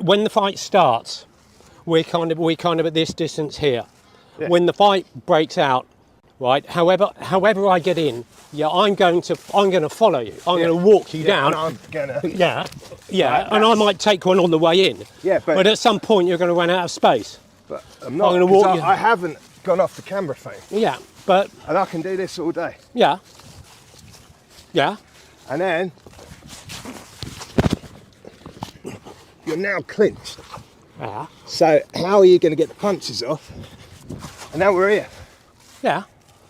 when the fight starts, we're kind of at this distance here. Yeah. When the fight breaks out, right? However I get in, I'm going to follow you. I'm going to walk you down. And I'm gonna. Yeah. Right, And I might take one on the way in. Yeah, but at some point you're going to run out of space. But I'm not. I'm gonna walk you. I haven't gone off the camera frame. Yeah, but And I can do this all day. yeah. And then you're now clinched. Yeah. So how are you going to get the punches off? And now we're here. Yeah.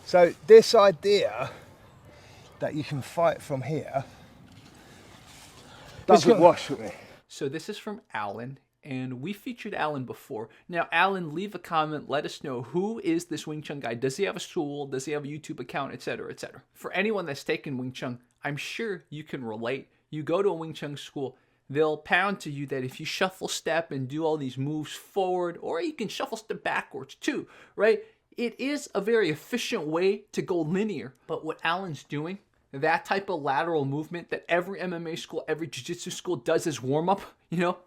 So this idea that you can fight from here doesn't wash with me. So this is from Alan, and we featured Alan before. Now, Alan, leave a comment. Let us know, who is this Wing Chun guy? Does he have a school? Does he have a YouTube account, etc., etc.? For anyone that's taken Wing Chun, I'm sure you can relate. You go to a Wing Chun school, they'll pound to you that if you shuffle step and do all these moves forward, or you can shuffle step backwards too, right? It is a very efficient way to go linear. But what Alan's doing, that type of lateral movement that every MMA school, every jiu-jitsu school does as warm-up,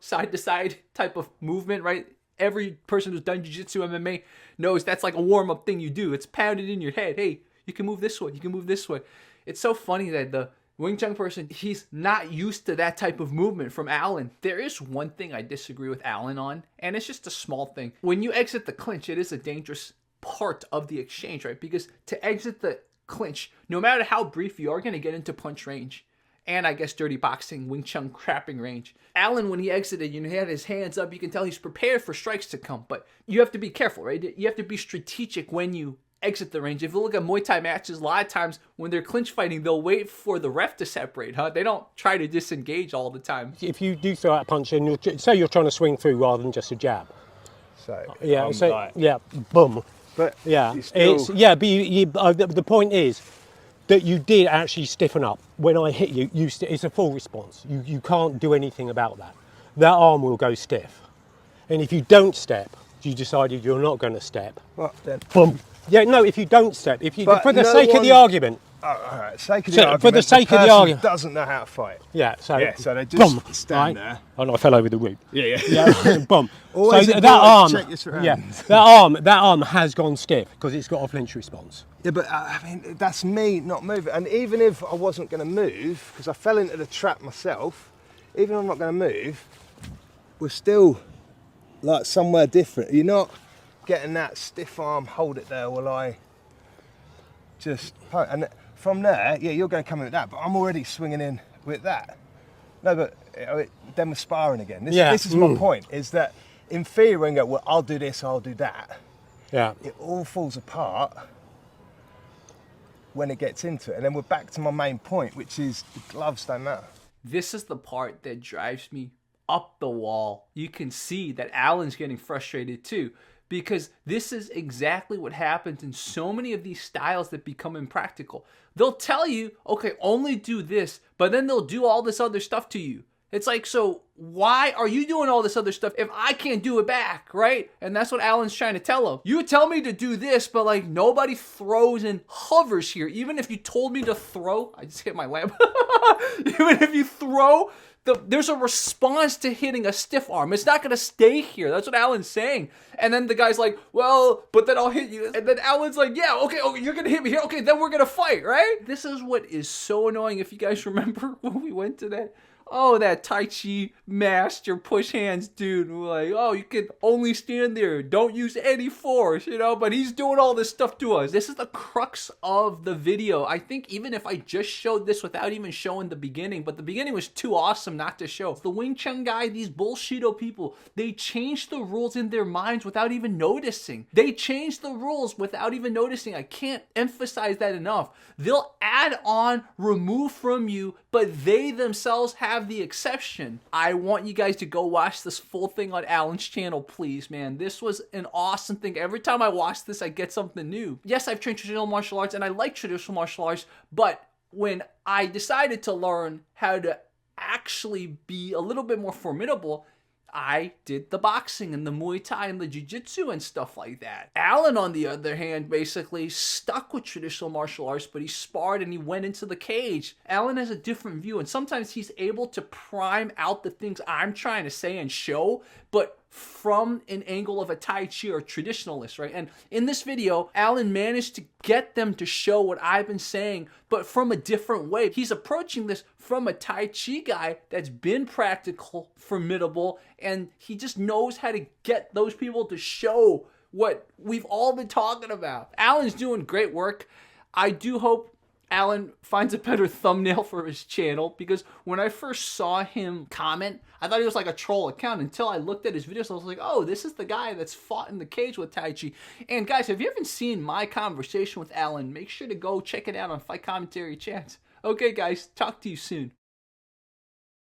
side to side type of movement, right? Every person who's done jiu-jitsu MMA knows that's like a warm-up thing you do. It's pounded in your head. Hey, you can move this way. You can move this way. It's so funny that the Wing Chun person, he's not used to that type of movement from Alan. There is one thing I disagree with Alan on, and it's just a small thing. When you exit the clinch, it is a dangerous part of the exchange, right? Because to exit the clinch, no matter how brief, you are going to get into punch range. And I guess dirty boxing, Wing Chun crapping range. Alan, when he exited, he had his hands up. You can tell he's prepared for strikes to come. But you have to be careful, right? You have to be strategic when you exit the range. If you look at Muay Thai matches, a lot of times when they're clinch fighting, they'll wait for the ref to separate, huh? They don't try to disengage all the time. If you do throw out a punch and say you're trying to swing through rather than just a jab. So Boom. But yeah, still... but the point is that you did actually stiffen up. When I hit you, it's a full response. You can't do anything about that. That arm will go stiff. And if you don't step, you decided you're not going to step. Well, then... Boom. Yeah, no, if you don't step, for the sake of the argument. Oh, all right, argument, for the sake of the argument, doesn't know how to fight. Yeah, so they just boom, stand there. Oh no, I fell over the root. Yeah. Boom. Always so that arm, check your surroundings. that arm has gone stiff because it's got a flinch response. Yeah, but I mean, that's me not moving. And even if I wasn't going to move, because I fell into the trap myself, even if I'm not going to move, we're still like somewhere different. You're not getting that stiff arm, hold it there while I just punch. And from there, yeah, you're going to come in with that, but I'm already swinging in with that. No, but then we're sparring again. This is my point, is that in theory, when you go, well, I'll do this, I'll do that, it all falls apart when it gets into it. And then we're back to my main point, which is the gloves don't matter. This is the part that drives me up the wall. You can see that Alan's getting frustrated too, because this is exactly what happens in so many of these styles that become impractical. They'll tell you, okay, only do this, but then they'll do all this other stuff to you. It's like, so why are you doing all this other stuff if I can't do it back, right? And that's what Alan's trying to tell him. You tell me to do this, but like nobody throws and hovers here. Even if you told me to throw, I just hit my lamp. Even if you throw, there's a response to hitting a stiff arm. It's not going to stay here. That's what Alan's saying. And then the guy's like, well, but then I'll hit you. And then Alan's like, yeah, okay, oh, you're going to hit me here. Okay, then we're going to fight, right? This is what is so annoying. If you guys remember when we went to that Tai Chi master push hands dude. We're like, oh, you can only stand there. Don't use any force, but he's doing all this stuff to us. This is the crux of the video. I think even if I just showed this without even showing the beginning, but the beginning was too awesome not to show. The Wing Chun guy, these bullshito people, they change the rules in their minds without even noticing. They change the rules without even noticing. I can't emphasize that enough. They'll add on, remove from you, but they themselves have the exception. I want you guys to go watch this full thing on Alan's channel, please, man. This was an awesome thing. Every time I watch this, I get something new. Yes, I've trained traditional martial arts, and I like traditional martial arts, but when I decided to learn how to actually be a little bit more formidable, I did the boxing and the Muay Thai and the Jiu-Jitsu and stuff like that. Alan, on the other hand, basically stuck with traditional martial arts, but he sparred and he went into the cage. Alan has a different view, and sometimes he's able to prime out the things I'm trying to say and show, but from an angle of a Tai Chi or traditionalist, right? And in this video, Alan managed to get them to show what I've been saying, but from a different way. He's approaching this from a Tai Chi guy that's been practical, formidable, and he just knows how to get those people to show what we've all been talking about. Alan's doing great work. I do hope Alan finds a better thumbnail for his channel, because when I first saw him comment, I thought he was like a troll account until I looked at his videos. I was like, oh, this is the guy that's fought in the cage with Tai Chi. And guys, if you haven't seen my conversation with Alan, make sure to go check it out on Fight Commentary Chats. Okay, guys, talk to you soon.